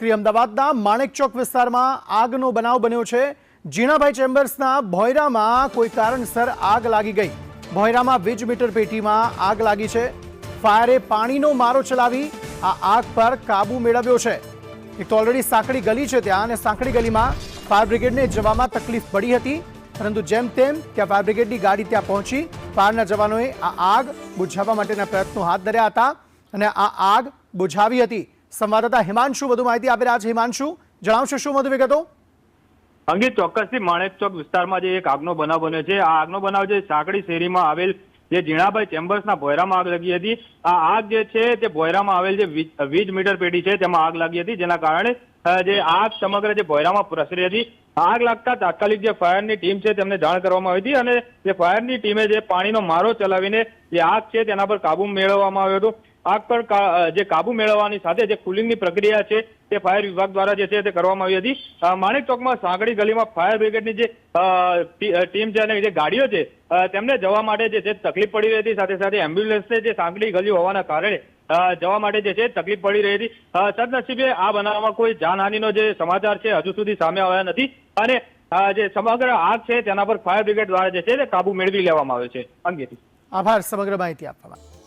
અમદાવાદના માણેકચોક વિસ્તારમાં આગનો બનાવ બન્યો છે। જીણાભાઈ ચેમ્બર્સના ભોયરામાં કોઈ કારણસર આગ લાગી ગઈ। ભોયરામાં વીજ મીટર પેટીમાં આગ લાગી છે। ફાયરે પાણીનો મારો ચલાવી આ આગ પર કાબુ મેળવ્યો છે। એક તો ઓલરેડી સાંકડી ગલી છે ત્યાં, અને સાંકડી ગલીમાં ફાયર બ્રિગેડને જવામાં તકલીફ પડી હતી, પરંતુ જેમ તેમ ત્યાં ફાયર બ્રિગેડની ગાડી ત્યાં પહોંચી ફાયરના જવાનોએ આ આગ બુઝાવવા માટેના પ્રયત્નો હાથ ધર્યા હતા અને આ આગ બુઝાવી હતી। સંવાદદાતા હિમાંશુ વધુ માહિતી આપી રહ્યા છે। હિમાંશુ, જણાવશો શું વધુ વિગતો? અંગે ચોક્કસથી માણેકચોક વિસ્તારમાં જે એક આગનો બનાવ બન્યો છે, આ આગનો બનાવ જે સાંકડી શેરીમાં આવેલ જે જીણાભાઈ ચેમ્બર્સના ભોયરામાં આગ લાગી હતી। આ આગ જે છે તે ભોયરામાં આવેલ જે વીજ મીટર પેટી છે તેમાં આગ લાગી હતી, જેના કારણે જે આગ સમગ્ર જે ભોયરામાં પ્રસરી હતી। આગ લાગતા તાત્કાલિક જે ફાયરની ટીમ છે તેમને જાણ કરવામાં આવી હતી, અને જે ફાયરની ટીમે જે પાણીનો મારો ચલાવીને જે આગ છે તેના પર કાબુ મેળવવામાં આવ્યો હતો। આગ પર જે કાબુ મેળવવાની સાથે જે કુલિંગની પ્રક્રિયા છે તે ફાયર વિભાગ દ્વારા જે છે તે કરવામાં આવી હતી। માણેકચોકમાં સાંકડી ગલીમાં ફાયર બ્રિગેડની જે ટીમ છે અને જે ગાડીઓ છે તેમને જવા માટે જે છે તકલીફ પડી રહી હતી, સાથે સાથે એમ્બ્યુલન્સને જે સાંકડી ગલી હોવાના કારણે જવા માટે જે છે તકલીફ પડી રહી હતી। સદનસીબે આ બનાવમાં કોઈ જાનહાનિનો જે સમાચાર છે હજુ સુધી સામે આવ્યા નથી, અને જે સમગ્ર આગ છે તેના પર ફાયર બ્રિગેડ દ્વારા જે છે તે કાબુ મેળવી લેવામાં આવ્યો છે। અંગેથી આભાર સમગ્ર માહિતી આપવા માટે।